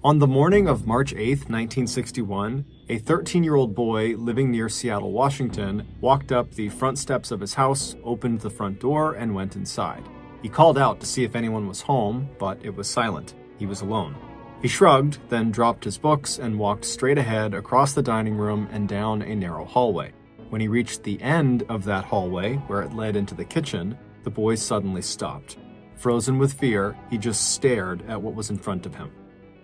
On the morning of March 8, 1961, a 13-year-old boy living near Seattle, Washington, walked up the front steps of his house, opened the front door, and went inside. He called out to see if anyone was home, but it was silent. He was alone. He shrugged, then dropped his books and walked straight ahead across the dining room and down a narrow hallway. When he reached the end of that hallway, where it led into the kitchen, the boy suddenly stopped. Frozen with fear, he just stared at what was in front of him.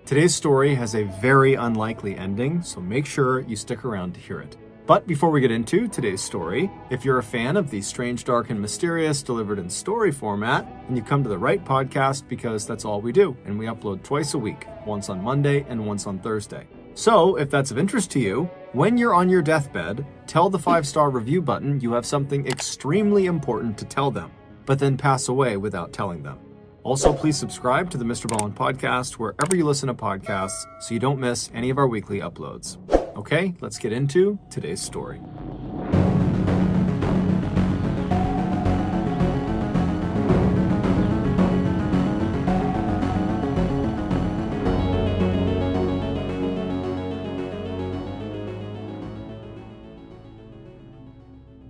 Today's story has a very unlikely ending, so make sure you stick around to hear it. But before we get into today's story, if you're a fan of the strange, dark, and mysterious delivered in story format, then you come to the right podcast because that's all we do, and we upload twice a week, once on Monday and once on Thursday. So, if that's of interest to you, when you're on your deathbed, tell the 5-star review button you have something extremely important to tell them, but then pass away without telling them. Also, please subscribe to the MrBallen Podcast wherever you listen to podcasts so you don't miss any of our weekly uploads. Okay, let's get into today's story.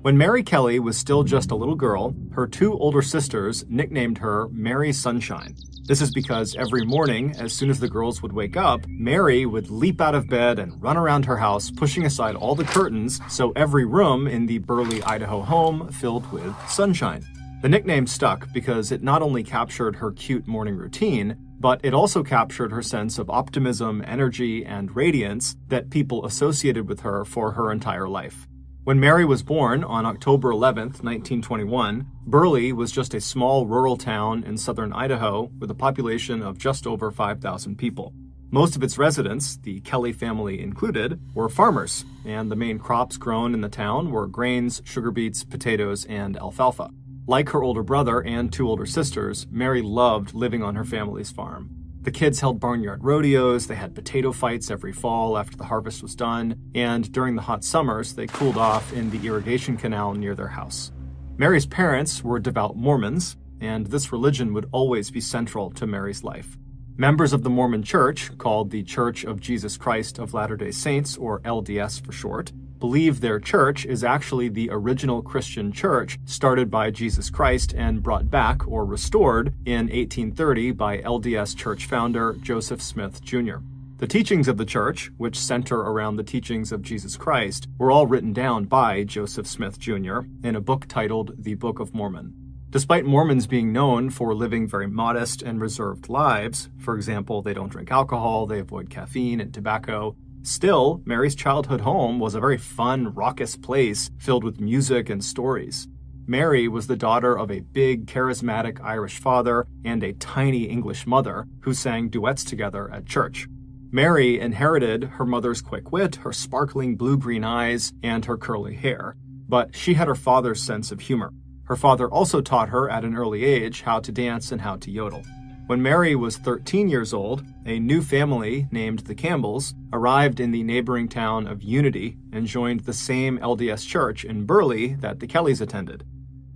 When Mary Kelly was still just a little girl, her two older sisters nicknamed her Mary Sunshine. This is because every morning, as soon as the girls would wake up, Mary would leap out of bed and run around her house, pushing aside all the curtains, so every room in the Burley, Idaho home filled with sunshine. The nickname stuck because it not only captured her cute morning routine, but it also captured her sense of optimism, energy, and radiance that people associated with her for her entire life. When Mary was born on October 11th, 1921, Burley was just a small rural town in southern Idaho with a population of just over 5,000 people. Most of its residents, the Kelly family included, were farmers, and the main crops grown in the town were grains, sugar beets, potatoes, and alfalfa. Like her older brother and two older sisters, Mary loved living on her family's farm. The kids held barnyard rodeos, they had potato fights every fall after the harvest was done, and during the hot summers, they cooled off in the irrigation canal near their house. Mary's parents were devout Mormons, and this religion would always be central to Mary's life. Members of the Mormon Church, called the Church of Jesus Christ of Latter-day Saints, or LDS for short, believe their church is actually the original Christian church started by Jesus Christ and brought back or restored in 1830 by LDS church founder Joseph Smith Jr. The teachings of the church, which center around the teachings of Jesus Christ, were all written down by Joseph Smith Jr. in a book titled The Book of Mormon. Despite Mormons being known for living very modest and reserved lives, for example, they don't drink alcohol, they avoid caffeine and tobacco, still, Mary's childhood home was a very fun, raucous place filled with music and stories. Mary was the daughter of a big, charismatic Irish father and a tiny English mother who sang duets together at church. Mary inherited her mother's quick wit, her sparkling blue-green eyes, and her curly hair, but she had her father's sense of humor. Her father also taught her at an early age how to dance and how to yodel. When Mary was 13 years old, a new family named the Campbells arrived in the neighboring town of Unity and joined the same LDS church in Burley that the Kellys attended.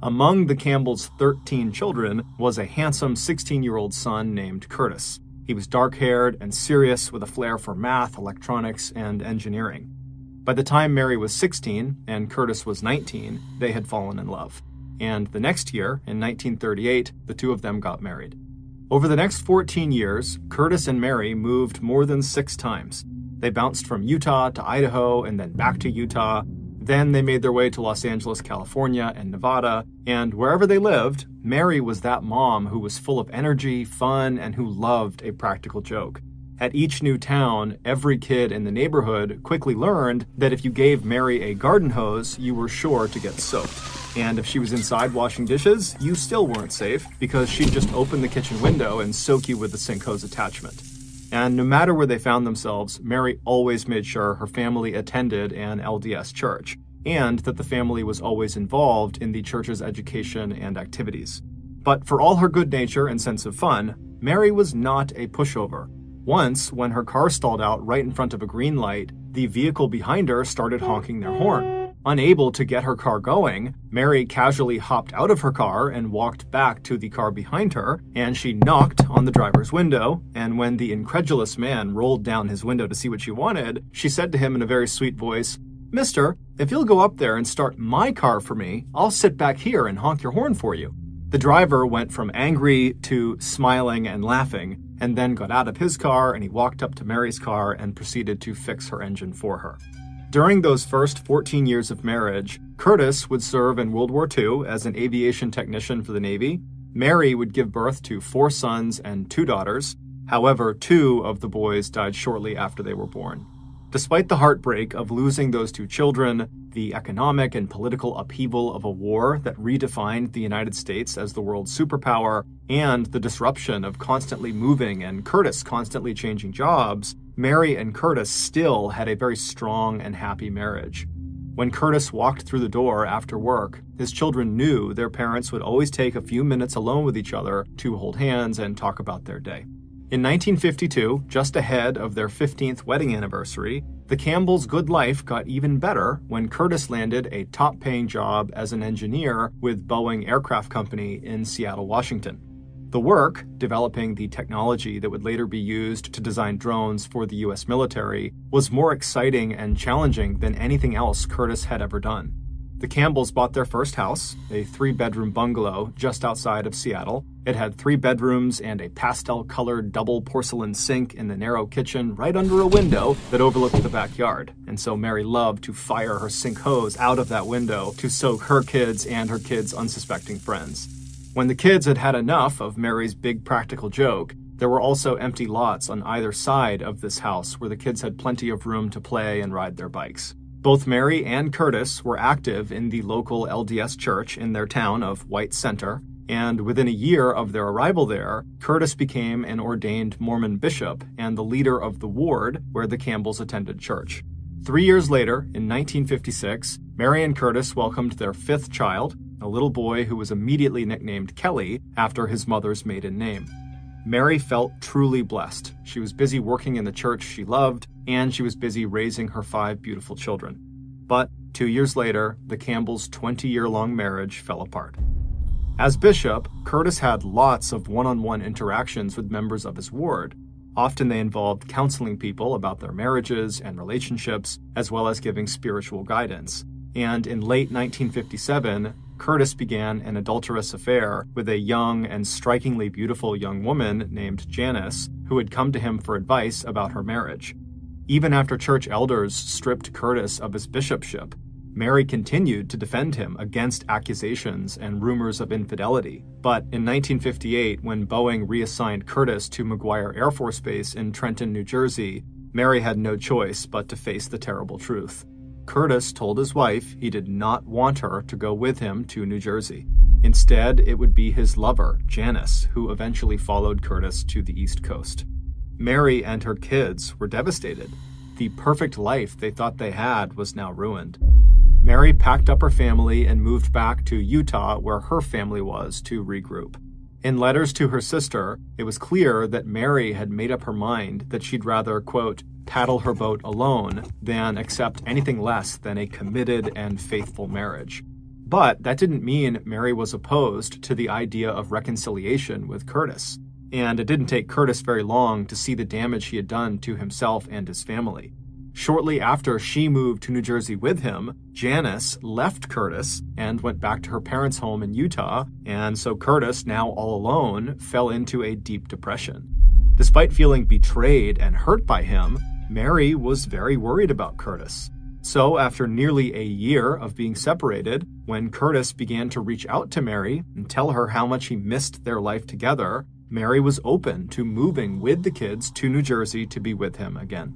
Among the Campbells' 13 children was a handsome 16-year-old son named Curtis. He was dark-haired and serious with a flair for math, electronics, and engineering. By the time Mary was 16 and Curtis was 19, they had fallen in love. And the next year, in 1938, the two of them got married. Over the next 14 years, Curtis and Mary moved more than 6 times. They bounced from Utah to Idaho and then back to Utah. Then they made their way to Los Angeles, California, and Nevada. And wherever they lived, Mary was that mom who was full of energy, fun, and who loved a practical joke. At each new town, every kid in the neighborhood quickly learned that if you gave Mary a garden hose, you were sure to get soaked. And if she was inside washing dishes, you still weren't safe because she'd just open the kitchen window and soak you with the sink hose attachment. And no matter where they found themselves, Mary always made sure her family attended an LDS church, and that the family was always involved in the church's education and activities. But for all her good nature and sense of fun, Mary was not a pushover. Once, when her car stalled out right in front of a green light, the vehicle behind her started honking their horn. Unable to get her car going, Mary casually hopped out of her car and walked back to the car behind her, and she knocked on the driver's window, and when the incredulous man rolled down his window to see what she wanted, she said to him in a very sweet voice, "Mister, if you'll go up there and start my car for me, I'll sit back here and honk your horn for you." The driver went from angry to smiling and laughing, and then got out of his car and he walked up to Mary's car and proceeded to fix her engine for her. During those first 14 years of marriage, Curtis would serve in World War II as an aviation technician for the Navy. Mary would give birth to 4 sons and 2 daughters. However, 2 of the boys died shortly after they were born. Despite the heartbreak of losing those 2 children, the economic and political upheaval of a war that redefined the United States as the world's superpower, and the disruption of constantly moving and Curtis constantly changing jobs, Mary and Curtis still had a very strong and happy marriage. When Curtis walked through the door after work, his children knew their parents would always take a few minutes alone with each other to hold hands and talk about their day. In 1952, just ahead of their 15th wedding anniversary, the Campbells' good life got even better when Curtis landed a top-paying job as an engineer with Boeing Aircraft Company in Seattle, Washington. The work, developing the technology that would later be used to design drones for the U.S. military, was more exciting and challenging than anything else Curtis had ever done. The Campbells bought their first house, a 3-bedroom bungalow just outside of Seattle. It had 3 bedrooms and a pastel-colored double porcelain sink in the narrow kitchen right under a window that overlooked the backyard. And so Mary loved to fire her sink hose out of that window to soak her kids and her kids' unsuspecting friends. When the kids had had enough of Mary's big practical joke, there were also empty lots on either side of this house where the kids had plenty of room to play and ride their bikes. Both Mary and Curtis were active in the local LDS church in their town of White Center, and within a year of their arrival there, Curtis became an ordained Mormon bishop and the leader of the ward where the Campbells attended church. 3 years later, in 1956, Mary and Curtis welcomed their 5th child, a little boy who was immediately nicknamed Kelly after his mother's maiden name. Mary felt truly blessed. She was busy working in the church she loved, and she was busy raising her 5 beautiful children. But 2 years later, the Campbells' 20-year-long marriage fell apart. As bishop, Curtis had lots of one-on-one interactions with members of his ward. Often they involved counseling people about their marriages and relationships, as well as giving spiritual guidance. And in late 1957, Curtis began an adulterous affair with a young and strikingly beautiful young woman named Janice, who had come to him for advice about her marriage. Even after church elders stripped Curtis of his bishopship, Mary continued to defend him against accusations and rumors of infidelity. But in 1958, when Boeing reassigned Curtis to McGuire Air Force Base in Trenton, New Jersey, Mary had no choice but to face the terrible truth. Curtis told his wife he did not want her to go with him to New Jersey. Instead, it would be his lover, Janice, who eventually followed Curtis to the East Coast. Mary and her kids were devastated. The perfect life they thought they had was now ruined. Mary packed up her family and moved back to Utah, where her family was, to regroup. In letters to her sister, it was clear that Mary had made up her mind that she'd rather, quote, paddle her boat alone than accept anything less than a committed and faithful marriage. But that didn't mean Mary was opposed to the idea of reconciliation with Curtis. And it didn't take Curtis very long to see the damage he had done to himself and his family. Shortly after she moved to New Jersey with him, Janice left Curtis and went back to her parents' home in Utah, and so Curtis, now all alone, fell into a deep depression. Despite feeling betrayed and hurt by him, Mary was very worried about Curtis. So after nearly a year of being separated, when Curtis began to reach out to Mary and tell her how much he missed their life together, Mary was open to moving with the kids to New Jersey to be with him again.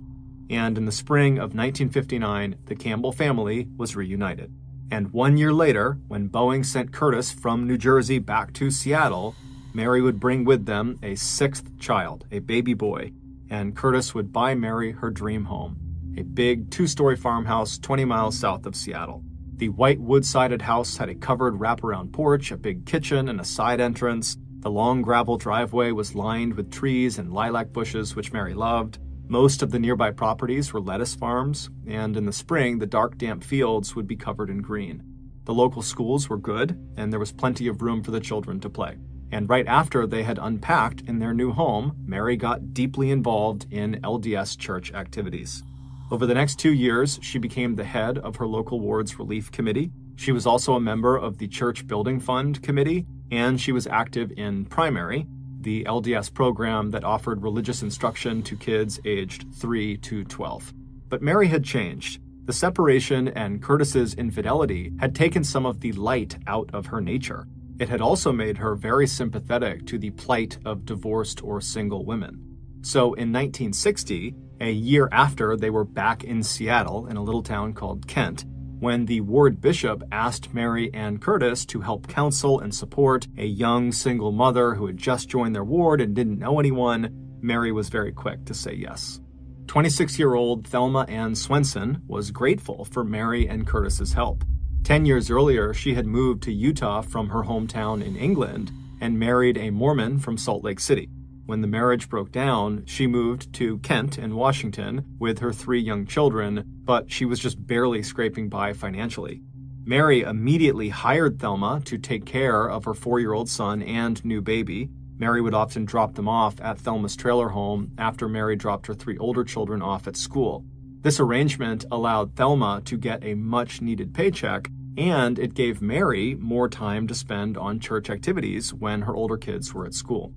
And in the spring of 1959, the Campbell family was reunited. And 1 year later, when Boeing sent Curtis from New Jersey back to Seattle, Mary would bring with them a 6th child, a baby boy, and Curtis would buy Mary her dream home, a big 2-story farmhouse 20 miles south of Seattle. The white wood-sided house had a covered wraparound porch, a big kitchen, and a side entrance. The long gravel driveway was lined with trees and lilac bushes, which Mary loved. Most of the nearby properties were lettuce farms, and in the spring, the dark, damp fields would be covered in green. The local schools were good, and there was plenty of room for the children to play. And right after they had unpacked in their new home, Mary got deeply involved in LDS church activities. Over the next 2 years, she became the head of her local ward's relief committee. She was also a member of the Church Building Fund Committee, and she was active in Primary, the LDS program that offered religious instruction to kids aged 3 to 12. But Mary had changed. The separation and Curtis's infidelity had taken some of the light out of her nature. It had also made her very sympathetic to the plight of divorced or single women. So in 1960, a year after they were back in Seattle in a little town called Kent, when the ward bishop asked Mary Ann Curtis to help counsel and support a young single mother who had just joined their ward and didn't know anyone, Mary was very quick to say yes. 26-year-old Thelma Ann Swenson was grateful for Mary and Curtis's help. 10 years earlier, she had moved to Utah from her hometown in England and married a Mormon from Salt Lake City. When the marriage broke down, she moved to Kent in Washington with her 3 young children, but she was just barely scraping by financially. Mary immediately hired Thelma to take care of her 4-year-old son and new baby. Mary would often drop them off at Thelma's trailer home after Mary dropped her 3 older children off at school. This arrangement allowed Thelma to get a much-needed paycheck, and it gave Mary more time to spend on church activities when her older kids were at school.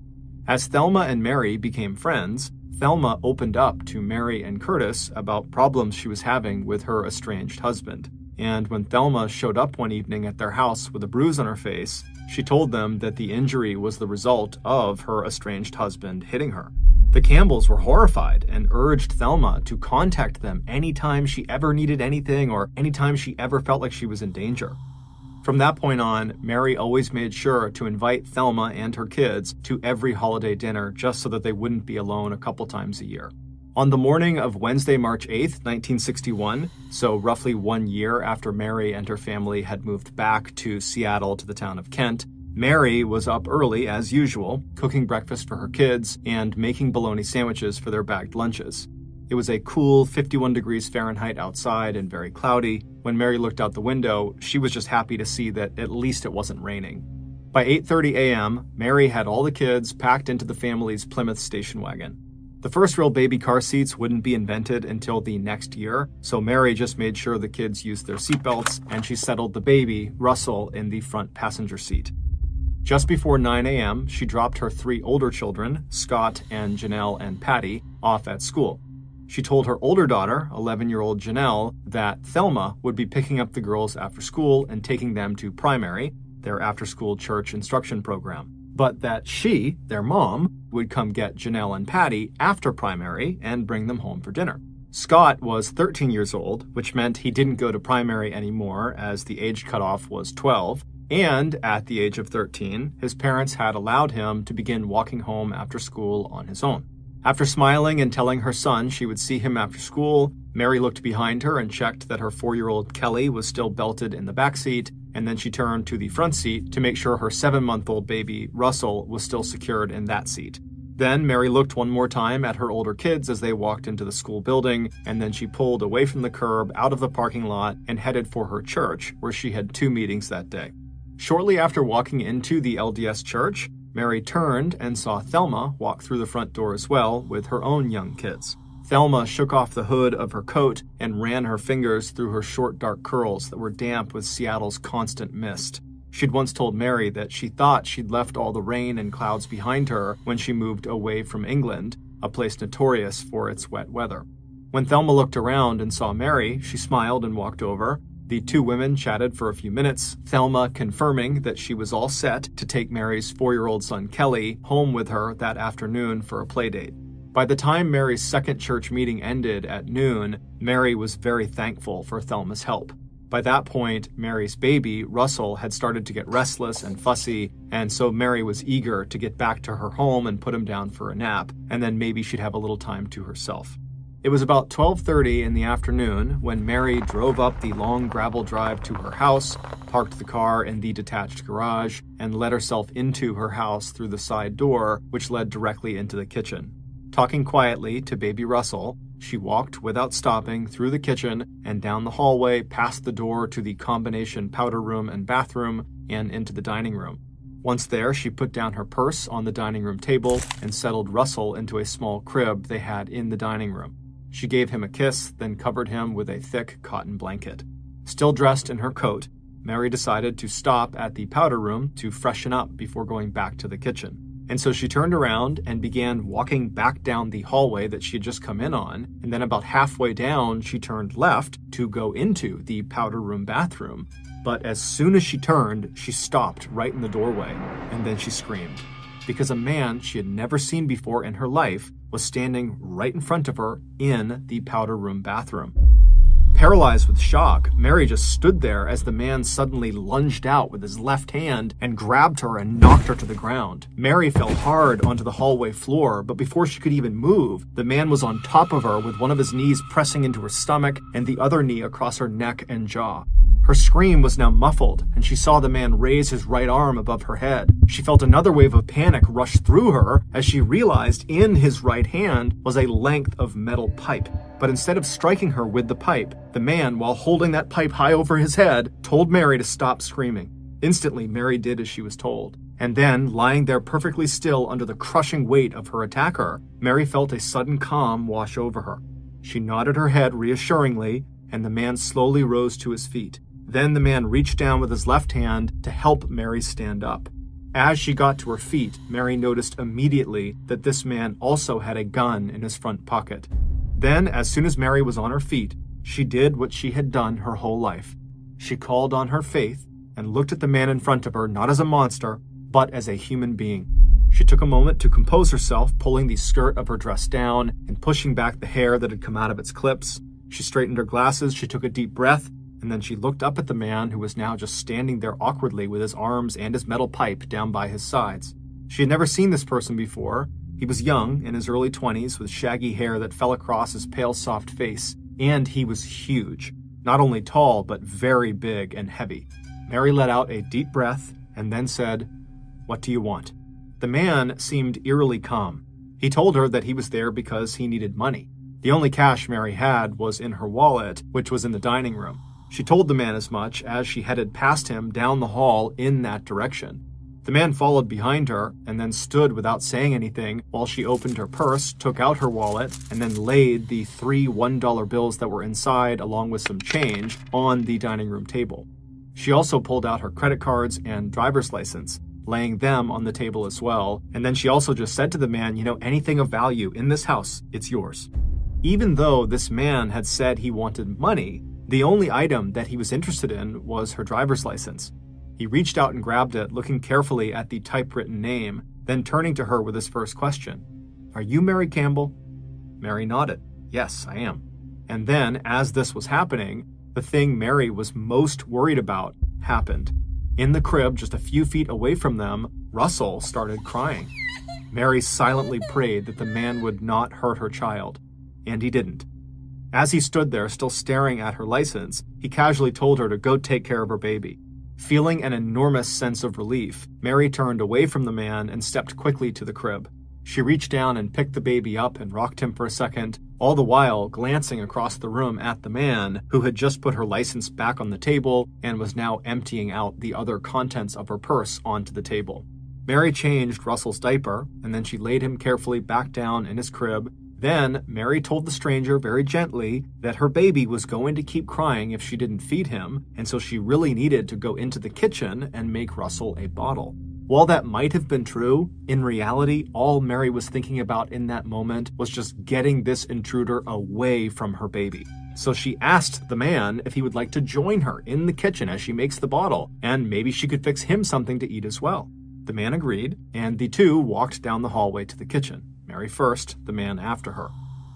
As Thelma and Mary became friends, Thelma opened up to Mary and Curtis about problems she was having with her estranged husband. And when Thelma showed up one evening at their house with a bruise on her face, she told them that the injury was the result of her estranged husband hitting her. The Campbells were horrified and urged Thelma to contact them anytime she ever needed anything or anytime she ever felt like she was in danger. From that point on, Mary always made sure to invite Thelma and her kids to every holiday dinner just so that they wouldn't be alone a couple times a year. On the morning of Wednesday, March 8th, 1961, so roughly 1 year after Mary and her family had moved back to Seattle to the town of Kent, Mary was up early as usual, cooking breakfast for her kids and making bologna sandwiches for their bagged lunches. It was a cool 51 degrees Fahrenheit outside and very cloudy. When Mary looked out the window, she was just happy to see that at least it wasn't raining. By 8:30 a.m., Mary had all the kids packed into the family's Plymouth station wagon. The first real baby car seats wouldn't be invented until the next year, so Mary just made sure the kids used their seatbelts, and she settled the baby, Russell, in the front passenger seat. Just before 9 a.m., she dropped her 3 older children, Scott and Janelle and Patty, off at school. She told her older daughter, 11-year-old Janelle, that Thelma would be picking up the girls after school and taking them to Primary, their after-school church instruction program, but that she, their mom, would come get Janelle and Patty after Primary and bring them home for dinner. Scott was 13 years old, which meant he didn't go to Primary anymore as the age cutoff was 12, and at the age of 13, his parents had allowed him to begin walking home after school on his own. After smiling and telling her son she would see him after school, Mary looked behind her and checked that her 4-year-old Kelly was still belted in the back seat, and then she turned to the front seat to make sure her 7-month-old baby, Russell, was still secured in that seat. Then Mary looked one more time at her older kids as they walked into the school building, and then she pulled away from the curb out of the parking lot and headed for her church, where she had 2 meetings that day. Shortly after walking into the LDS church, Mary turned and saw Thelma walk through the front door as well with her own young kids. Thelma shook off the hood of her coat and ran her fingers through her short dark curls that were damp with Seattle's constant mist. She'd once told Mary that she thought she'd left all the rain and clouds behind her when she moved away from England, a place notorious for its wet weather. When Thelma looked around and saw Mary, she smiled and walked over. The 2 women chatted for a few minutes, Thelma confirming that she was all set to take Mary's 4-year-old son Kelly home with her that afternoon for a playdate. By the time Mary's second church meeting ended at noon, Mary was very thankful for Thelma's help. By that point, Mary's baby, Russell, had started to get restless and fussy, and so Mary was eager to get back to her home and put him down for a nap, and then maybe she'd have a little time to herself. It was about 12:30 in the afternoon when Mary drove up the long gravel drive to her house, parked the car in the detached garage, and let herself into her house through the side door, which led directly into the kitchen. Talking quietly to baby Russell, she walked without stopping through the kitchen and down the hallway past the door to the combination powder room and bathroom and into the dining room. Once there, she put down her purse on the dining room table and settled Russell into a small crib they had in the dining room. She gave him a kiss, then covered him with a thick cotton blanket. Still dressed in her coat, Mary decided to stop at the powder room to freshen up before going back to the kitchen. And so she turned around and began walking back down the hallway that she had just come in on, and then about halfway down, she turned left to go into the powder room bathroom. But as soon as she turned, she stopped right in the doorway, and then she screamed, because a man she had never seen before in her life was standing right in front of her in the powder room bathroom. Paralyzed with shock, Mary just stood there as the man suddenly lunged out with his left hand and grabbed her and knocked her to the ground. Mary fell hard onto the hallway floor, but before she could even move, the man was on top of her with one of his knees pressing into her stomach and the other knee across her neck and jaw. Her scream was now muffled, and she saw the man raise his right arm above her head. She felt another wave of panic rush through her as she realized in his right hand was a length of metal pipe. But instead of striking her with the pipe, the man, while holding that pipe high over his head, told Mary to stop screaming. Instantly, Mary did as she was told. And then, lying there perfectly still under the crushing weight of her attacker, Mary felt a sudden calm wash over her. She nodded her head reassuringly, and the man slowly rose to his feet. Then the man reached down with his left hand to help Mary stand up. As she got to her feet, Mary noticed immediately that this man also had a gun in his front pocket. Then, as soon as Mary was on her feet, she did what she had done her whole life. She called on her faith and looked at the man in front of her not as a monster, but as a human being. She took a moment to compose herself, pulling the skirt of her dress down and pushing back the hair that had come out of its clips. She straightened her glasses, she took a deep breath, and then she looked up at the man who was now just standing there awkwardly with his arms and his metal pipe down by his sides. She had never seen this person before. He was young, in his early 20s, with shaggy hair that fell across his pale, soft face, and he was huge. Not only tall, but very big and heavy. Mary let out a deep breath and then said, "What do you want?" The man seemed eerily calm. He told her that he was there because he needed money. The only cash Mary had was in her wallet, which was in the dining room. She told the man as much as she headed past him down the hall in that direction. The man followed behind her and then stood without saying anything while she opened her purse, took out her wallet, and then laid the 3 $1 bills that were inside along with some change on the dining room table. She also pulled out her credit cards and driver's license, laying them on the table as well, and then she also just said to the man, anything of value in this house, it's yours. Even though this man had said he wanted money, the only item that he was interested in was her driver's license. He reached out and grabbed it, looking carefully at the typewritten name, then turning to her with his first question. "Are you Mary Campbell?" Mary nodded. "Yes, I am." And then, as this was happening, the thing Mary was most worried about happened. In the crib, just a few feet away from them, Russell started crying. Mary silently prayed that the man would not hurt her child, and he didn't. As he stood there, still staring at her license, he casually told her to go take care of her baby. Feeling an enormous sense of relief, Mary turned away from the man and stepped quickly to the crib. She reached down and picked the baby up and rocked him for a second, all the while glancing across the room at the man who had just put her license back on the table and was now emptying out the other contents of her purse onto the table. Mary changed Russell's diaper, and then she laid him carefully back down in his crib. Then, Mary told the stranger very gently that her baby was going to keep crying if she didn't feed him, and so she really needed to go into the kitchen and make Russell a bottle. While that might have been true, in reality, all Mary was thinking about in that moment was just getting this intruder away from her baby. So she asked the man if he would like to join her in the kitchen as she makes the bottle, and maybe she could fix him something to eat as well. The man agreed, and the two walked down the hallway to the kitchen. Mary first, the man after her.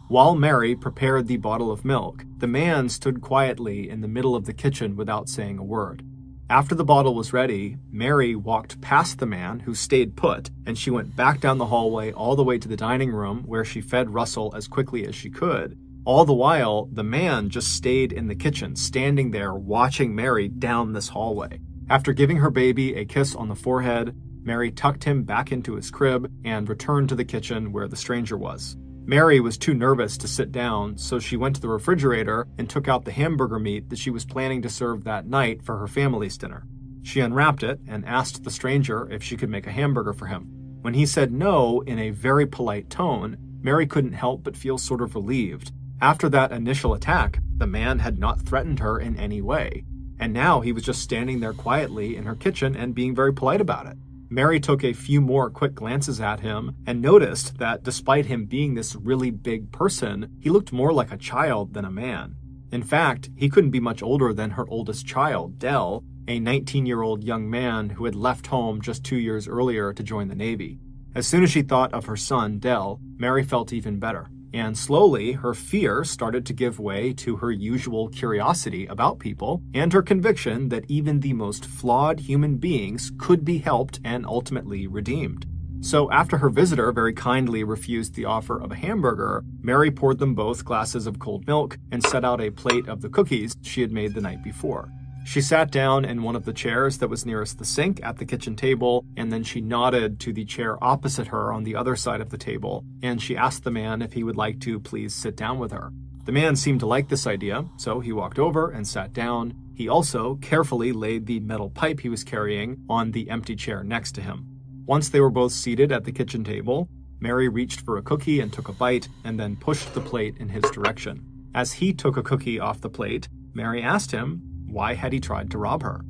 While Mary prepared the bottle of milk, the man stood quietly in the middle of the kitchen without saying a word. After the bottle was ready, Mary walked past the man who stayed put, and she went back down the hallway all the way to the dining room where she fed Russell as quickly as she could. All the while, the man just stayed in the kitchen, standing there watching Mary down this hallway. After giving her baby a kiss on the forehead, Mary tucked him back into his crib and returned to the kitchen where the stranger was. Mary was too nervous to sit down, so she went to the refrigerator and took out the hamburger meat that she was planning to serve that night for her family's dinner. She unwrapped it and asked the stranger if she could make a hamburger for him. When he said no in a very polite tone, Mary couldn't help but feel sort of relieved. After that initial attack, the man had not threatened her in any way, and now he was just standing there quietly in her kitchen and being very polite about it. Mary took a few more quick glances at him and noticed that despite him being this really big person, he looked more like a child than a man. In fact, he couldn't be much older than her oldest child, Dell, a 19-year-old young man who had left home just 2 years earlier to join the Navy. As soon as she thought of her son, Dell, Mary felt even better. And slowly, her fear started to give way to her usual curiosity about people and her conviction that even the most flawed human beings could be helped and ultimately redeemed. So after her visitor very kindly refused the offer of a hamburger, Mary poured them both glasses of cold milk and set out a plate of the cookies she had made the night before. She sat down in one of the chairs that was nearest the sink at the kitchen table, and then she nodded to the chair opposite her on the other side of the table, and she asked the man if he would like to please sit down with her. The man seemed to like this idea, so he walked over and sat down. He also carefully laid the metal pipe he was carrying on the empty chair next to him. Once they were both seated at the kitchen table, Mary reached for a cookie and took a bite, and then pushed the plate in his direction. As he took a cookie off the plate, Mary asked him, why had he tried to rob her?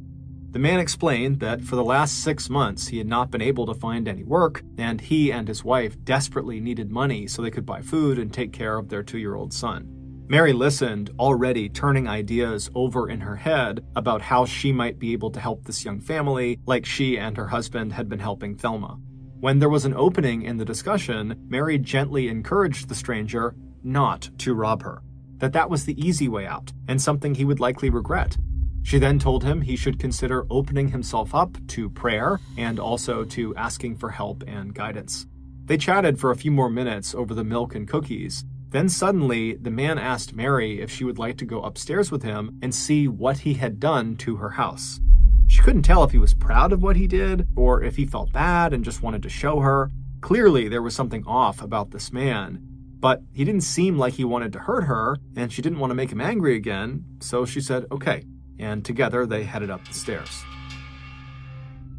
The man explained that for the last 6 months he had not been able to find any work, and he and his wife desperately needed money so they could buy food and take care of their 2-year-old son. Mary listened, already turning ideas over in her head about how she might be able to help this young family like she and her husband had been helping Thelma. When there was an opening in the discussion, Mary gently encouraged the stranger not to rob her, that was the easy way out and something he would likely regret. She then told him he should consider opening himself up to prayer and also to asking for help and guidance. They chatted for a few more minutes over the milk and cookies. Then suddenly, the man asked Mary if she would like to go upstairs with him and see what he had done to her house. She couldn't tell if he was proud of what he did or if he felt bad and just wanted to show her. Clearly, there was something off about this man, but he didn't seem like he wanted to hurt her, and she didn't want to make him angry again, so she said, okay. And together they headed up the stairs.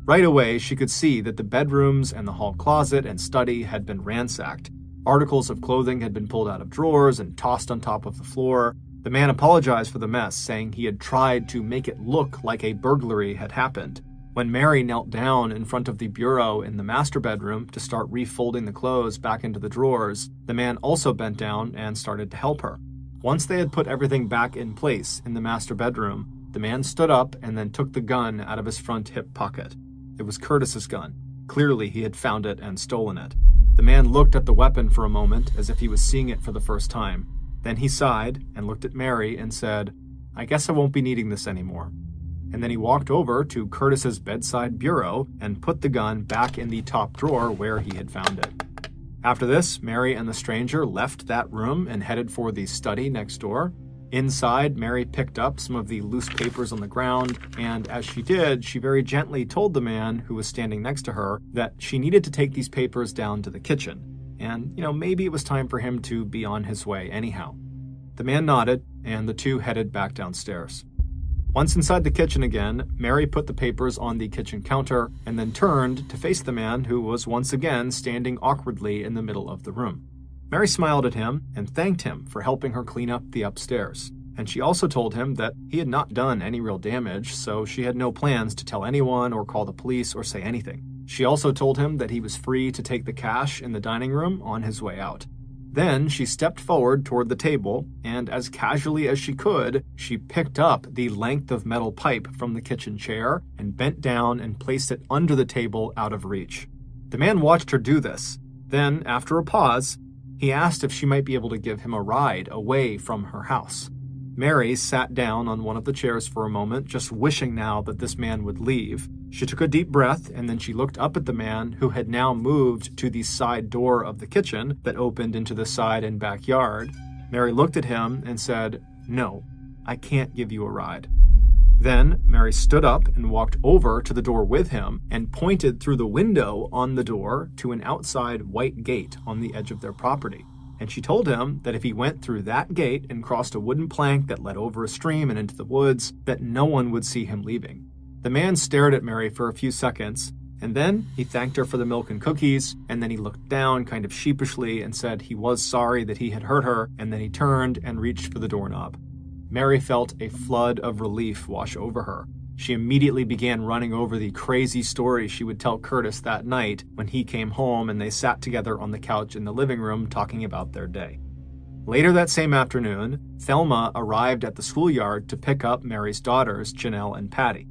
Right away, she could see that the bedrooms and the hall closet and study had been ransacked. Articles of clothing had been pulled out of drawers and tossed on top of the floor. The man apologized for the mess, saying he had tried to make it look like a burglary had happened. When Mary knelt down in front of the bureau in the master bedroom to start refolding the clothes back into the drawers, the man also bent down and started to help her. Once they had put everything back in place in the master bedroom, the man stood up and then took the gun out of his front hip pocket. It was Curtis's gun. Clearly, he had found it and stolen it. The man looked at the weapon for a moment as if he was seeing it for the first time. Then he sighed and looked at Mary and said, I guess I won't be needing this anymore. And then he walked over to Curtis's bedside bureau and put the gun back in the top drawer where he had found it. After this, Mary and the stranger left that room and headed for the study next door. Inside, Mary picked up some of the loose papers on the ground, and as she did, she very gently told the man who was standing next to her that she needed to take these papers down to the kitchen, and, maybe it was time for him to be on his way anyhow. The man nodded, and the two headed back downstairs. Once inside the kitchen again, Mary put the papers on the kitchen counter and then turned to face the man who was once again standing awkwardly in the middle of the room. Mary smiled at him and thanked him for helping her clean up the upstairs, and she also told him that he had not done any real damage, so she had no plans to tell anyone or call the police or say anything. She also told him that he was free to take the cash in the dining room on his way out. Then she stepped forward toward the table, and as casually as she could, she picked up the length of metal pipe from the kitchen chair and bent down and placed it under the table out of reach. The man watched her do this. Then, after a pause, he asked if she might be able to give him a ride away from her house. Mary sat down on one of the chairs for a moment, just wishing now that this man would leave. She took a deep breath, and then she looked up at the man who had now moved to the side door of the kitchen that opened into the side and backyard. Mary looked at him and said, "No, I can't give you a ride." Then Mary stood up and walked over to the door with him and pointed through the window on the door to an outside white gate on the edge of their property. and she told him that if he went through that gate and crossed a wooden plank that led over a stream and into the woods, that no one would see him leaving. The man stared at Mary for a few seconds, and then he thanked her for the milk and cookies, and then he looked down kind of sheepishly and said he was sorry that he had hurt her, and then he turned and reached for the doorknob. Mary felt a flood of relief wash over her. She immediately began running over the crazy story she would tell Curtis that night when he came home and they sat together on the couch in the living room talking about their day. Later that same afternoon, Thelma arrived at the schoolyard to pick up Mary's daughters, Janelle and Patty.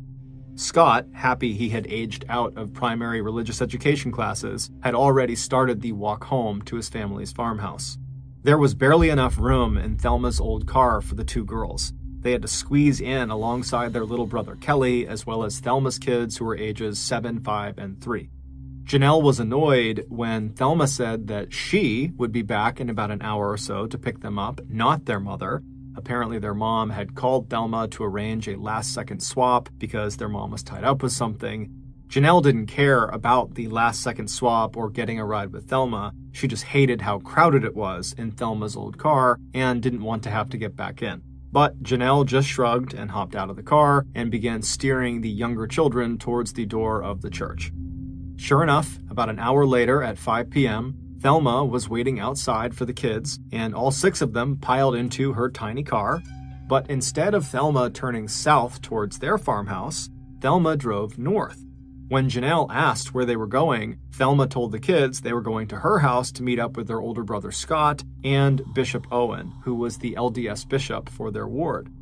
Scott, happy he had aged out of primary religious education classes, had already started the walk home to his family's farmhouse. There was barely enough room in Thelma's old car for the two girls. They had to squeeze in alongside their little brother Kelly, as well as Thelma's kids who were ages 7, 5, and 3. Janelle was annoyed when Thelma said that she would be back in about an hour or so to pick them up, not their mother. Apparently their mom had called Thelma to arrange a last-second swap because their mom was tied up with something. Janelle didn't care about the last-second swap or getting a ride with Thelma. She just hated how crowded it was in Thelma's old car and didn't want to have to get back in. But Janelle just shrugged and hopped out of the car and began steering the younger children towards the door of the church. Sure enough, about an hour later at 5 p.m., Thelma was waiting outside for the kids, and all 6 of them piled into her tiny car. But instead of Thelma turning south towards their farmhouse, Thelma drove north. When Janelle asked where they were going, Thelma told the kids they were going to her house to meet up with their older brother Scott and Bishop Owen, who was the LDS bishop for their ward.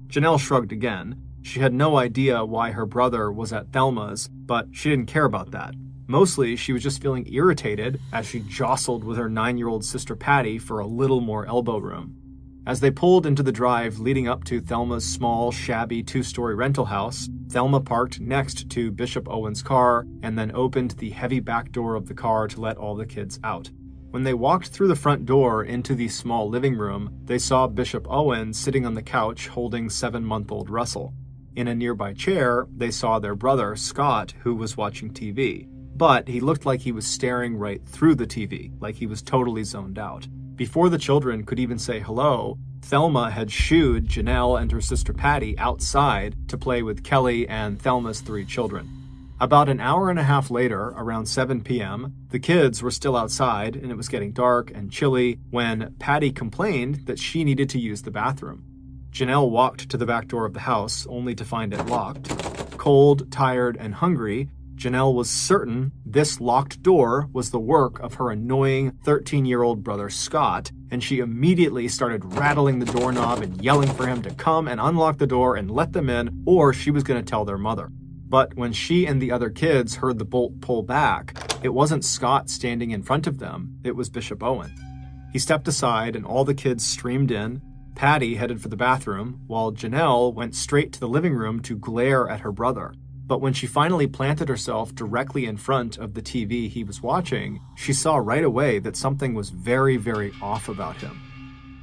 Janelle shrugged again. She had no idea why her brother was at Thelma's, but she didn't care about that. Mostly, she was just feeling irritated as she jostled with her 9-year-old sister Patty for a little more elbow room. As they pulled into the drive leading up to Thelma's small, shabby 2-story rental house, Thelma parked next to Bishop Owen's car and then opened the heavy back door of the car to let all the kids out. When they walked through the front door into the small living room, they saw Bishop Owen sitting on the couch holding 7-month-old Russell. In a nearby chair, they saw their brother, Scott, who was watching TV. But he looked like he was staring right through the TV, like he was totally zoned out. Before the children could even say hello, Thelma had shooed Janelle and her sister Patty outside to play with Kelly and Thelma's 3 children. About an hour and a half later, around 7 p.m., the kids were still outside and it was getting dark and chilly when Patty complained that she needed to use the bathroom. Janelle walked to the back door of the house only to find it locked. Cold, tired, and hungry, Janelle was certain this locked door was the work of her annoying 13-year-old brother Scott, and she immediately started rattling the doorknob and yelling for him to come and unlock the door and let them in, or she was going to tell their mother. But when she and the other kids heard the bolt pull back, it wasn't Scott standing in front of them, it was Bishop Owen. He stepped aside and all the kids streamed in. Patty headed for the bathroom, while Janelle went straight to the living room to glare at her brother. But when she finally planted herself directly in front of the TV he was watching, she saw right away that something was very, very off about him.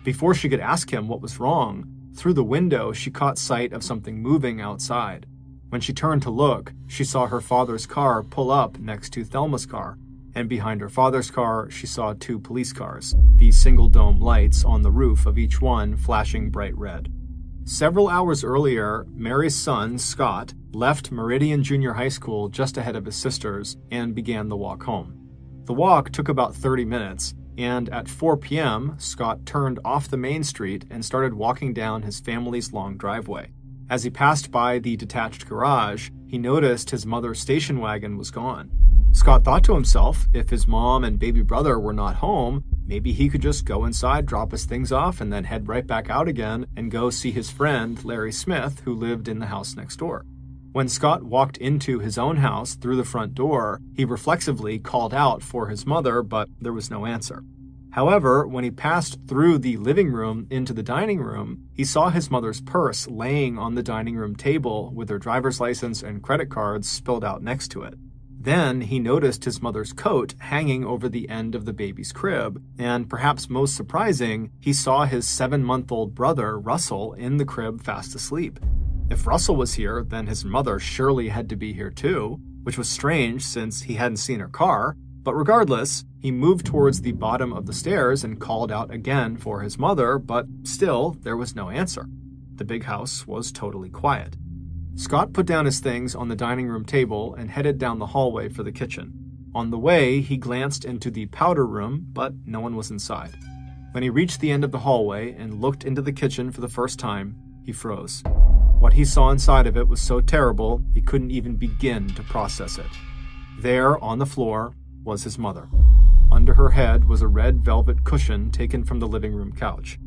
Before she could ask him what was wrong, through the window she caught sight of something moving outside. When she turned to look, she saw her father's car pull up next to Thelma's car, and behind her father's car she saw 2 police cars, the single-dome lights on the roof of each one flashing bright red. Several hours earlier, Mary's son, Scott, left Meridian Junior High School just ahead of his sisters and began the walk home. The walk took about 30 minutes, and at 4 p.m., Scott turned off the main street and started walking down his family's long driveway. As he passed by the detached garage, he noticed his mother's station wagon was gone. Scott thought to himself, if his mom and baby brother were not home, maybe he could just go inside, drop his things off, and then head right back out again and go see his friend, Larry Smith, who lived in the house next door. When Scott walked into his own house through the front door, he reflexively called out for his mother, but there was no answer. However, when he passed through the living room into the dining room, he saw his mother's purse laying on the dining room table with her driver's license and credit cards spilled out next to it. Then he noticed his mother's coat hanging over the end of the baby's crib, and perhaps most surprising, he saw his 7-month-old brother, Russell, in the crib fast asleep. If Russell was here, then his mother surely had to be here too, which was strange since he hadn't seen her car. But regardless, he moved towards the bottom of the stairs and called out again for his mother, but still, there was no answer. The big house was totally quiet. Scott put down his things on the dining room table and headed down the hallway for the kitchen. On the way, he glanced into the powder room, but no one was inside. When he reached the end of the hallway and looked into the kitchen for the first time, he froze. What he saw inside of it was so terrible, he couldn't even begin to process it. There, on the floor, was his mother. Under her head was a red velvet cushion taken from the living room couch.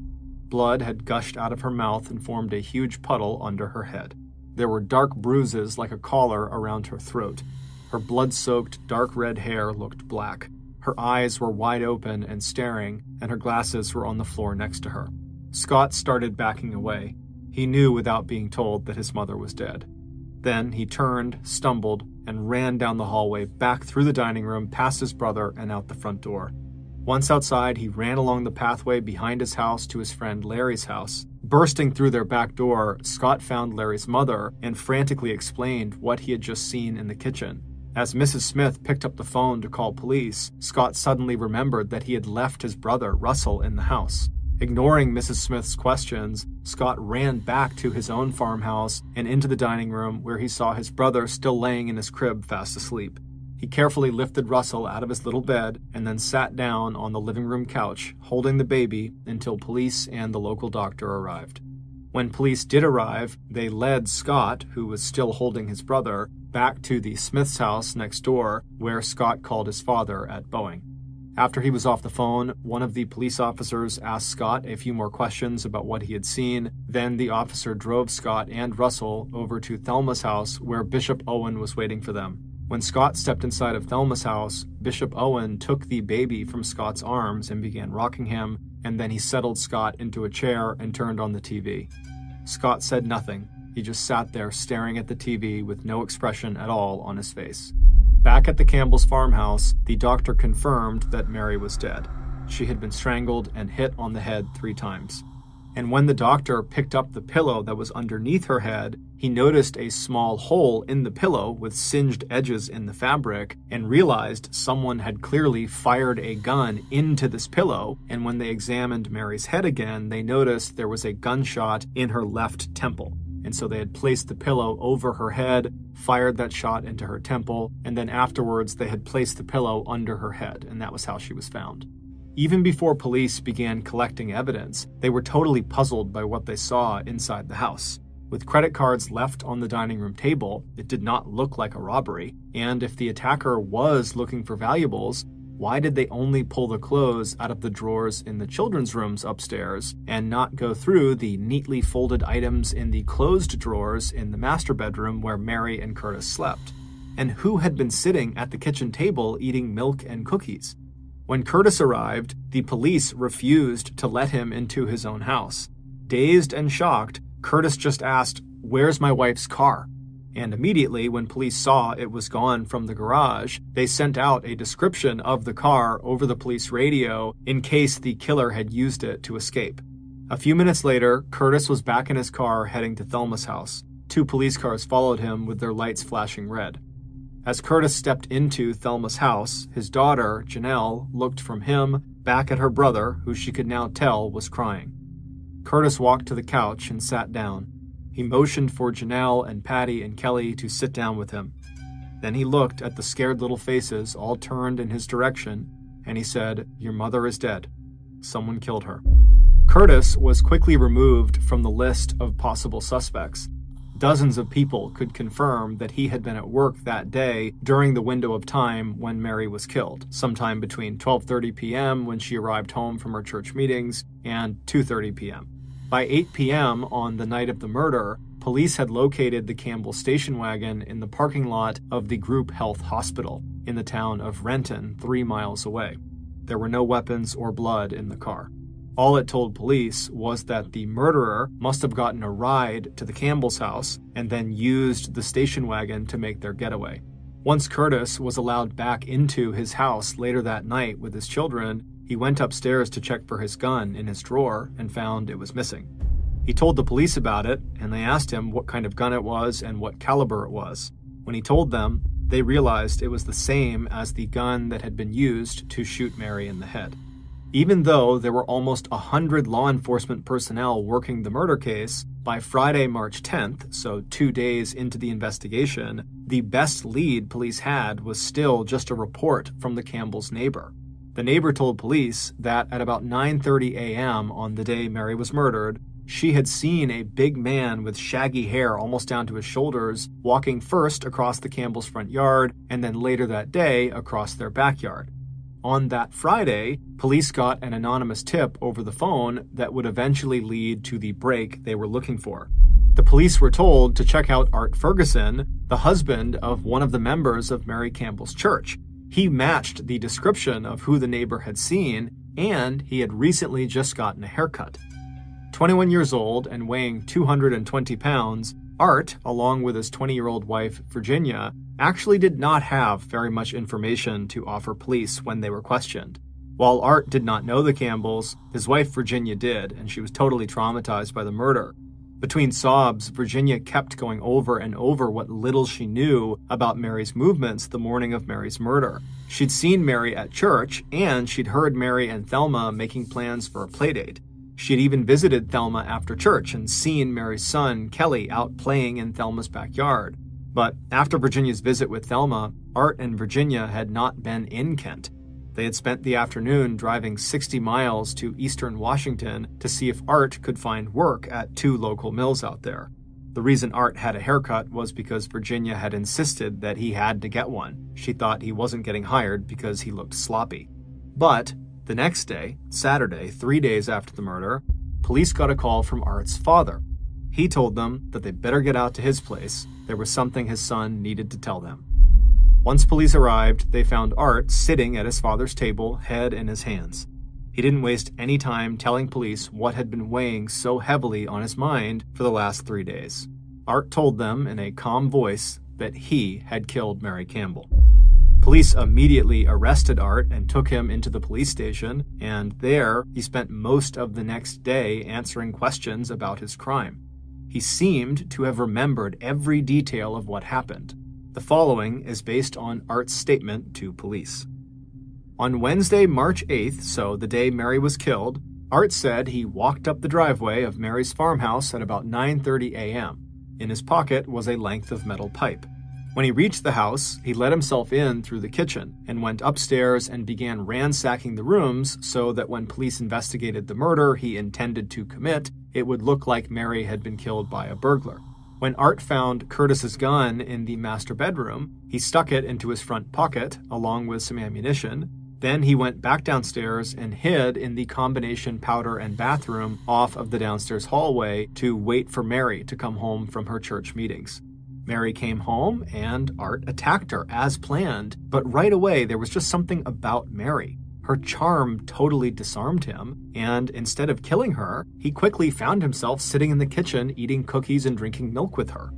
Blood had gushed out of her mouth and formed a huge puddle under her head. There were dark bruises like a collar around her throat. Her blood-soaked, dark red hair looked black. Her eyes were wide open and staring, and her glasses were on the floor next to her. Scott started backing away. He knew without being told that his mother was dead. Then he turned, stumbled, and ran down the hallway, back through the dining room, past his brother, and out the front door. Once outside, he ran along the pathway behind his house to his friend Larry's house. Bursting through their back door, Scott found Larry's mother and frantically explained what he had just seen in the kitchen. As Mrs. Smith picked up the phone to call police, Scott suddenly remembered that he had left his brother, Russell, in the house. Ignoring Mrs. Smith's questions, Scott ran back to his own farmhouse and into the dining room where he saw his brother still laying in his crib fast asleep. He carefully lifted Russell out of his little bed and then sat down on the living room couch, holding the baby until police and the local doctor arrived. When police did arrive, they led Scott, who was still holding his brother, back to the Smith's house next door, where Scott called his father at Boeing. After he was off the phone, one of the police officers asked Scott a few more questions about what he had seen. Then the officer drove Scott and Russell over to Thelma's house, where Bishop Owen was waiting for them. When Scott stepped inside of Thelma's house, Bishop Owen took the baby from Scott's arms and began rocking him, and then he settled Scott into a chair and turned on the TV. Scott said nothing. He just sat there staring at the TV with no expression at all on his face. Back at the Campbell's farmhouse, the doctor confirmed that Mary was dead. She had been strangled and hit on the head 3 times. And when the doctor picked up the pillow that was underneath her head, he noticed a small hole in the pillow with singed edges in the fabric and realized someone had clearly fired a gun into this pillow, and when they examined Mary's head again, they noticed there was a gunshot in her left temple. And so they had placed the pillow over her head, fired that shot into her temple, and then afterwards they had placed the pillow under her head, and that was how she was found. Even before police began collecting evidence, they were totally puzzled by what they saw inside the house. With credit cards left on the dining room table, it did not look like a robbery, and if the attacker was looking for valuables, why did they only pull the clothes out of the drawers in the children's rooms upstairs and not go through the neatly folded items in the closed drawers in the master bedroom where Mary and Curtis slept? And who had been sitting at the kitchen table eating milk and cookies? When Curtis arrived, the police refused to let him into his own house. Dazed and shocked, Curtis just asked, "Where's my wife's car?" And immediately, when police saw it was gone from the garage, they sent out a description of the car over the police radio in case the killer had used it to escape. A few minutes later, Curtis was back in his car heading to Thelma's house. 2 police cars followed him with their lights flashing red. As Curtis stepped into Thelma's house, his daughter, Janelle, looked from him back at her brother, who she could now tell was crying. Curtis walked to the couch and sat down. He motioned for Janelle and Patty and Kelly to sit down with him. Then he looked at the scared little faces all turned in his direction, and he said, "Your mother is dead. Someone killed her." Curtis was quickly removed from the list of possible suspects. Dozens of people could confirm that he had been at work that day during the window of time when Mary was killed, sometime between 12:30 p.m. when she arrived home from her church meetings and 2:30 p.m. By 8 p.m. on the night of the murder, police had located the Campbell station wagon in the parking lot of the Group Health Hospital in the town of Renton, 3 miles away. There were no weapons or blood in the car. All it told police was that the murderer must have gotten a ride to the Campbell's house and then used the station wagon to make their getaway. Once Curtis was allowed back into his house later that night with his children, he went upstairs to check for his gun in his drawer and found it was missing. He told the police about it, and they asked him what kind of gun it was and what caliber it was. When he told them, They realized it was the same as the gun that had been used to shoot Mary in the head. Even though there were almost 100 law enforcement personnel working the murder case, by Friday, March 10th, so 2 days into the investigation, the best lead police had was still just a report from the Campbells' neighbor. The neighbor told police that at about 9:30 a.m. on the day Mary was murdered, she had seen a big man with shaggy hair almost down to his shoulders walking first across the Campbells' front yard and then later that day across their backyard. On that Friday, police got an anonymous tip over the phone that would eventually lead to the break they were looking for. The police were told to check out Art Ferguson, the husband of one of the members of Mary Campbell's church. He matched the description of who the neighbor had seen, and he had recently just gotten a haircut. 21 years old and weighing 220 pounds, Art, along with his 20-year-old wife, Virginia, actually did not have very much information to offer police when they were questioned. While Art did not know the Campbells, his wife Virginia did, and she was totally traumatized by the murder. Between sobs, Virginia kept going over and over what little she knew about Mary's movements the morning of Mary's murder. She'd seen Mary at church, and she'd heard Mary and Thelma making plans for a playdate. She had even visited Thelma after church and seen Mary's son, Kelly, out playing in Thelma's backyard. But after Virginia's visit with Thelma, Art and Virginia had not been in Kent. They had spent the afternoon driving 60 miles to eastern Washington to see if Art could find work at 2 local mills out there. The reason Art had a haircut was because Virginia had insisted that he had to get one. She thought he wasn't getting hired because he looked sloppy. But the next day, Saturday, 3 days after the murder, police got a call from Art's father. He told them that they better get out to his place. There was something his son needed to tell them. Once police arrived, they found Art sitting at his father's table, head in his hands. He didn't waste any time telling police what had been weighing so heavily on his mind for the last 3 days. Art told them in a calm voice that he had killed Mary Campbell. Police immediately arrested Art and took him into the police station, and there he spent most of the next day answering questions about his crime. He seemed to have remembered every detail of what happened. The following is based on Art's statement to police. On Wednesday, March 8th, so the day Mary was killed, Art said he walked up the driveway of Mary's farmhouse at about 9:30 a.m. In his pocket was a length of metal pipe. When he reached the house, he let himself in through the kitchen and went upstairs and began ransacking the rooms so that when police investigated the murder he intended to commit, it would look like Mary had been killed by a burglar. When Art found Curtis's gun in the master bedroom, he stuck it into his front pocket along with some ammunition. Then he went back downstairs and hid in the combination powder and bathroom off of the downstairs hallway to wait for Mary to come home from her church meetings. Mary came home and Art attacked her as planned, but right away there was just something about Mary. Her charm totally disarmed him, and instead of killing her, he quickly found himself sitting in the kitchen eating cookies and drinking milk with her.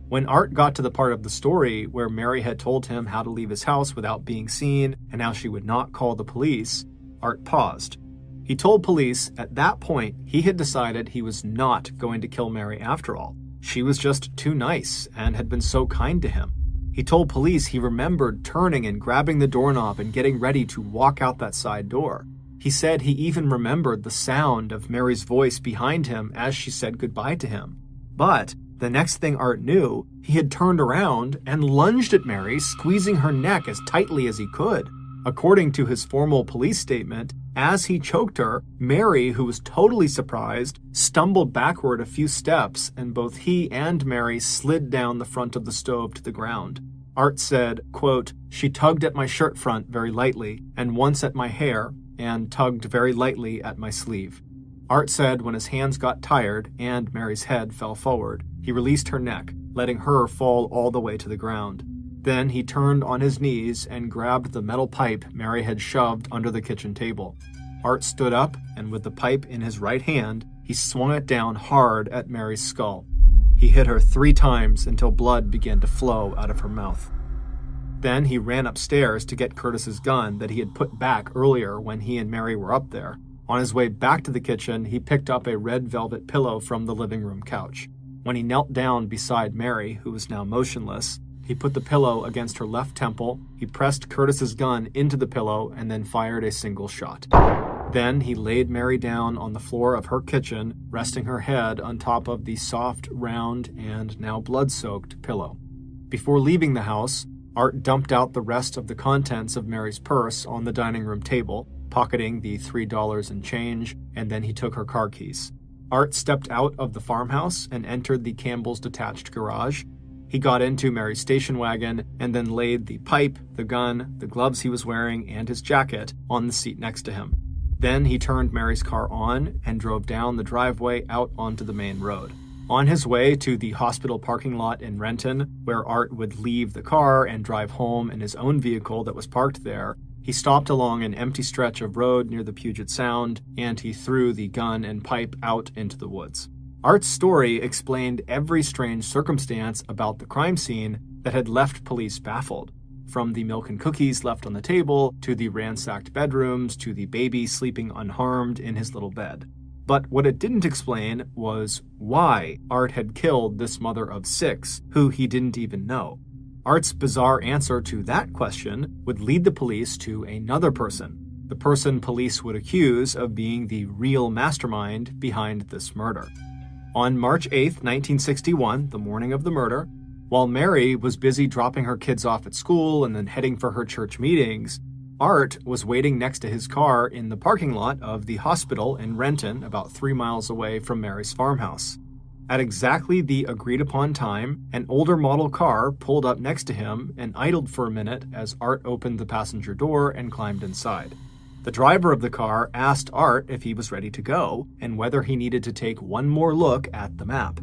When Art got to the part of the story where Mary had told him how to leave his house without being seen and how she would not call the police, Art paused. He told police at that point he had decided he was not going to kill Mary after all. She was just too nice and had been so kind to him. He told police he remembered turning and grabbing the doorknob and getting ready to walk out that side door. He said he even remembered the sound of Mary's voice behind him as she said goodbye to him. But the next thing Art knew, he had turned around and lunged at Mary, squeezing her neck as tightly as he could. According to his formal police statement, as he choked her, Mary, who was totally surprised, stumbled backward a few steps, and both he and Mary slid down the front of the stove to the ground. Art said, quote, "She tugged at my shirt front very lightly, and once at my hair, and tugged very lightly at my sleeve." Art said when his hands got tired and Mary's head fell forward, he released her neck, letting her fall all the way to the ground. Then he turned on his knees and grabbed the metal pipe Mary had shoved under the kitchen table. Art stood up, and with the pipe in his right hand, he swung it down hard at Mary's skull. He hit her 3 times until blood began to flow out of her mouth. Then he ran upstairs to get Curtis's gun that he had put back earlier when he and Mary were up there. On his way back to the kitchen, he picked up a red velvet pillow from the living room couch. When he knelt down beside Mary, who was now motionless, He put the pillow against her left temple, he pressed Curtis's gun into the pillow, and then fired a single shot. Then he laid Mary down on the floor of her kitchen, resting her head on top of the soft, round, and now blood-soaked pillow. Before leaving the house, Art dumped out the rest of the contents of Mary's purse on the dining room table, pocketing the $3 in change, and then he took her car keys. Art stepped out of the farmhouse and entered the Campbells' detached garage. He got into Mary's station wagon and then laid the pipe, the gun, the gloves he was wearing, and his jacket on the seat next to him. Then he turned Mary's car on and drove down the driveway out onto the main road. On his way to the hospital parking lot in Renton, where Art would leave the car and drive home in his own vehicle that was parked there, he stopped along an empty stretch of road near the Puget Sound, and he threw the gun and pipe out into the woods. Art's story explained every strange circumstance about the crime scene that had left police baffled, from the milk and cookies left on the table, to the ransacked bedrooms, to the baby sleeping unharmed in his little bed. But what it didn't explain was why Art had killed this mother of 6, who he didn't even know. Art's bizarre answer to that question would lead the police to another person, the person police would accuse of being the real mastermind behind this murder. On March 8, 1961, the morning of the murder, while Mary was busy dropping her kids off at school and then heading for her church meetings, Art was waiting next to his car in the parking lot of the hospital in Renton, about 3 miles away from Mary's farmhouse. At exactly the agreed-upon time, an older model car pulled up next to him and idled for a minute as Art opened the passenger door and climbed inside. The driver of the car asked Art if he was ready to go and whether he needed to take one more look at the map.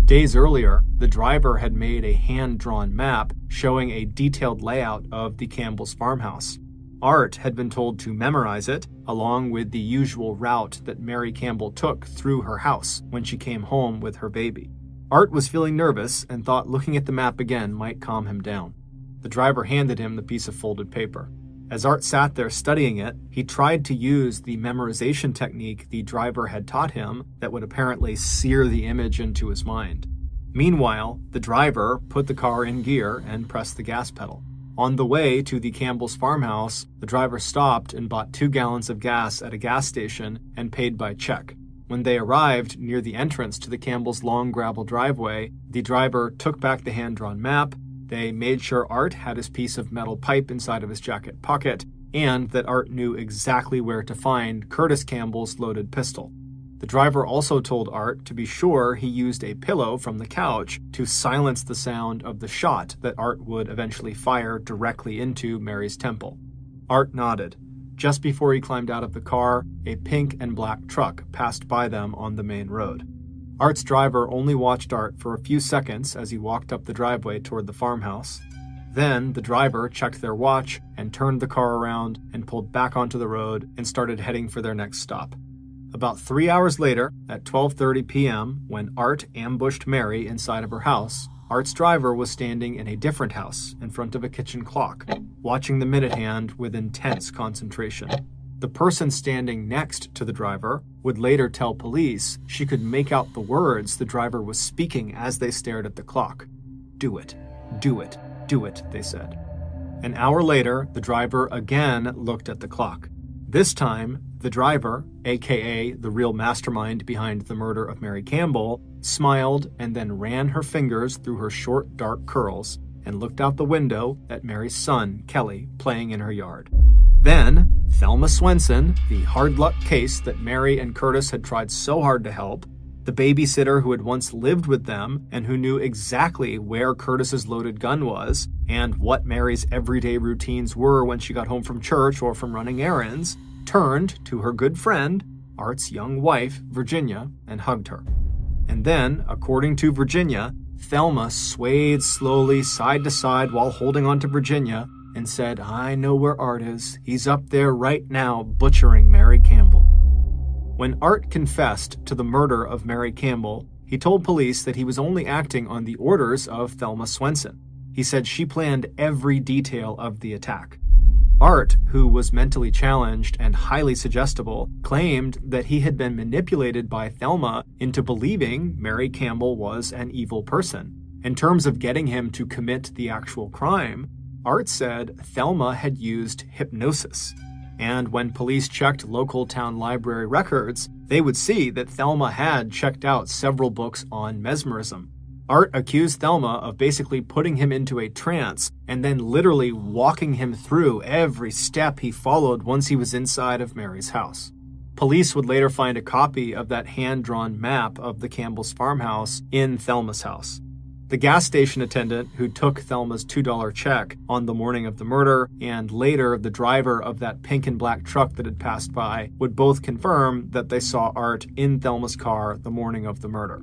Days earlier, the driver had made a hand-drawn map showing a detailed layout of the Campbells' farmhouse. Art had been told to memorize it, along with the usual route that Mary Campbell took through her house when she came home with her baby. Art was feeling nervous and thought looking at the map again might calm him down. The driver handed him the piece of folded paper. As Art sat there studying it, he tried to use the memorization technique the driver had taught him that would apparently sear the image into his mind. Meanwhile, the driver put the car in gear and pressed the gas pedal. On the way to the Campbells' farmhouse, the driver stopped and bought 2 gallons of gas at a gas station and paid by check. When they arrived near the entrance to the Campbells' long gravel driveway, the driver took back the hand-drawn map. They made sure Art had his piece of metal pipe inside of his jacket pocket, and that Art knew exactly where to find Curtis Campbell's loaded pistol. The driver also told Art to be sure he used a pillow from the couch to silence the sound of the shot that Art would eventually fire directly into Mary's temple. Art nodded. Just before he climbed out of the car, a pink and black truck passed by them on the main road. Art's driver only watched Art for a few seconds as he walked up the driveway toward the farmhouse. Then the driver checked their watch and turned the car around and pulled back onto the road and started heading for their next stop. About 3 hours later, at 12:30 p.m., when Art ambushed Mary inside of her house, Art's driver was standing in a different house in front of a kitchen clock, watching the minute hand with intense concentration. The person standing next to the driver would later tell police she could make out the words the driver was speaking as they stared at the clock. "Do it, do it, do it," they said. An hour later, the driver again looked at the clock. This time, the driver, aka the real mastermind behind the murder of Mary Campbell, smiled and then ran her fingers through her short, dark curls and looked out the window at Mary's son, Kelly, playing in her yard. Then, Thelma Swenson, the hard luck case that Mary and Curtis had tried so hard to help, the babysitter who had once lived with them and who knew exactly where Curtis's loaded gun was and what Mary's everyday routines were when she got home from church or from running errands, turned to her good friend, Art's young wife, Virginia, and hugged her. And then, according to Virginia, Thelma swayed slowly side to side while holding on to Virginia and said, "I know where Art is. He's up there right now butchering Mary Campbell." When Art confessed to the murder of Mary Campbell, he told police that he was only acting on the orders of Thelma Swenson. He said she planned every detail of the attack. Art, who was mentally challenged and highly suggestible, claimed that he had been manipulated by Thelma into believing Mary Campbell was an evil person, In terms of getting him to commit the actual crime, Art said Thelma had used hypnosis. And when police checked local town library records, they would see that Thelma had checked out several books on mesmerism. Art accused Thelma of basically putting him into a trance and then literally walking him through every step he followed once he was inside of Mary's house. Police would later find a copy of that hand-drawn map of the Campbell's farmhouse in Thelma's house. The gas station attendant who took Thelma's $2 check on the morning of the murder, and later the driver of that pink and black truck that had passed by, would both confirm that they saw Art in Thelma's car the morning of the murder.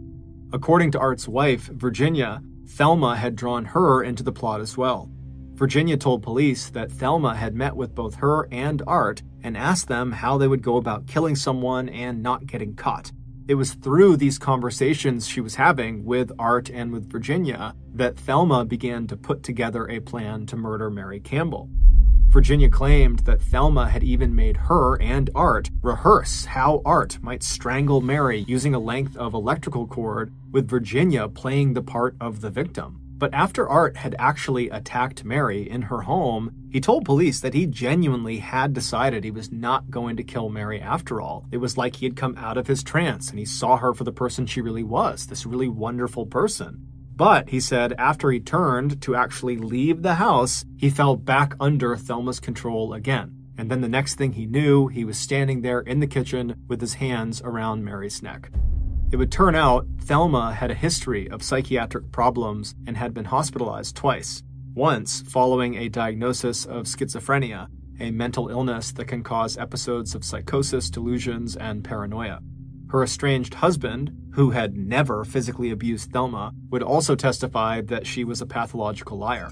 According to Art's wife, Virginia, Thelma had drawn her into the plot as well. Virginia told police that Thelma had met with both her and Art and asked them how they would go about killing someone and not getting caught. It was through these conversations she was having with Art and with Virginia that Thelma began to put together a plan to murder Mary Campbell. Virginia claimed that Thelma had even made her and Art rehearse how Art might strangle Mary using a length of electrical cord, with Virginia playing the part of the victim. But after Art had actually attacked Mary in her home, he told police that he genuinely had decided he was not going to kill Mary after all. It was like he had come out of his trance and he saw her for the person she really was, this really wonderful person. But, he said, after he turned to actually leave the house, he fell back under Thelma's control again. And then the next thing he knew, he was standing there in the kitchen with his hands around Mary's neck. It would turn out Thelma had a history of psychiatric problems and had been hospitalized twice. Once following a diagnosis of schizophrenia, a mental illness that can cause episodes of psychosis, delusions, and paranoia. Her estranged husband, who had never physically abused Thelma, would also testify that she was a pathological liar.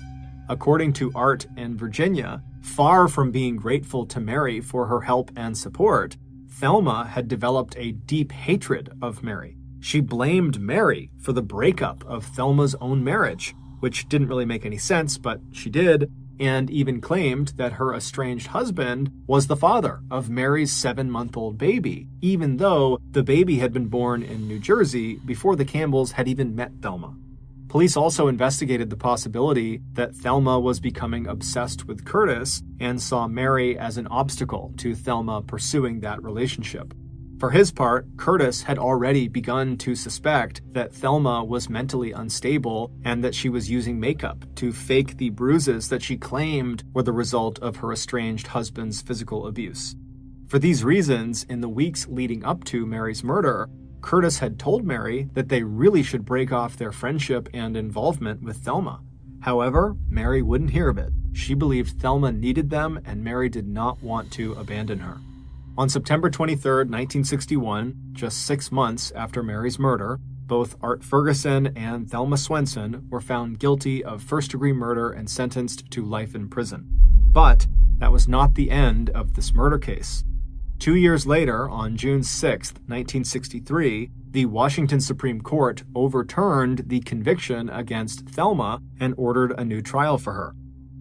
According to Art and Virginia, far from being grateful to Mary for her help and support, Thelma had developed a deep hatred of Mary. She blamed Mary for the breakup of Thelma's own marriage, which didn't really make any sense, but she did, and even claimed that her estranged husband was the father of Mary's 7-month-old baby, even though the baby had been born in New Jersey before the Campbells had even met Thelma. Police also investigated the possibility that Thelma was becoming obsessed with Curtis and saw Mary as an obstacle to Thelma pursuing that relationship. For his part, Curtis had already begun to suspect that Thelma was mentally unstable and that she was using makeup to fake the bruises that she claimed were the result of her estranged husband's physical abuse. For these reasons, in the weeks leading up to Mary's murder, Curtis had told Mary that they really should break off their friendship and involvement with Thelma. However, Mary wouldn't hear of it. She believed Thelma needed them and Mary did not want to abandon her. On September 23, 1961, just 6 months after Mary's murder, both Art Ferguson and Thelma Swenson were found guilty of first-degree murder and sentenced to life in prison. But that was not the end of this murder case. 2 years later, on June 6, 1963, the Washington Supreme Court overturned the conviction against Thelma and ordered a new trial for her.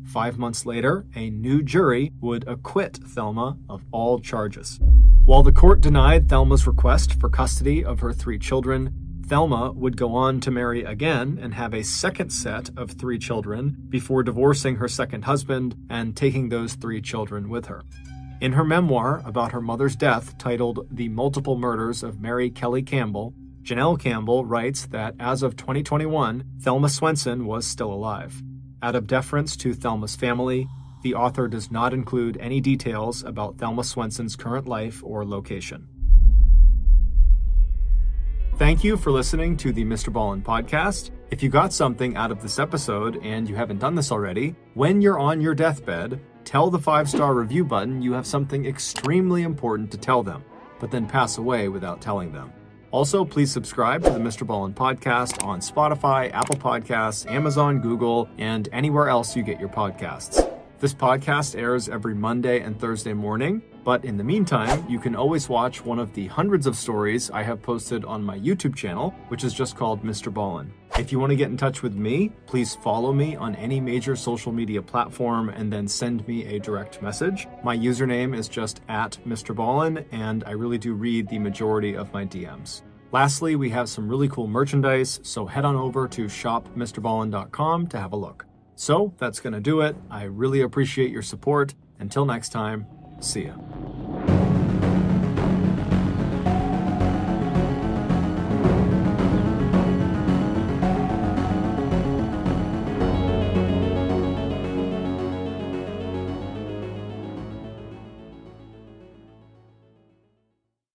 5 months later, a new jury would acquit Thelma of all charges. While the court denied Thelma's request for custody of her 3 children, Thelma would go on to marry again and have a second set of 3 children before divorcing her second husband and taking those 3 children with her. In her memoir about her mother's death, titled The Multiple Murders of Mary Kelly Campbell, Janelle Campbell writes that as of 2021, Thelma Swenson was still alive. Out of deference to Thelma's family, the author does not include any details about Thelma Swenson's current life or location. Thank you for listening to the MrBallen Podcast. If you got something out of this episode and you haven't done this already, when you're on your deathbed, tell the 5-star review button you have something extremely important to tell them, but then pass away without telling them. Also, please subscribe to the MrBallen Podcast on Spotify, Apple Podcasts, Amazon, Google, and anywhere else you get your podcasts. This podcast airs every Monday and Thursday morning, but in the meantime, you can always watch one of the hundreds of stories I have posted on my YouTube channel, which is just called MrBallen. If you want to get in touch with me, please follow me on any major social media platform and then send me a direct message. My username is just @MrBallen, and I really do read the majority of my DMs. Lastly, we have some really cool merchandise, so head on over to shopmrballen.com to have a look. So that's going to do it. I really appreciate your support. Until next time, see ya.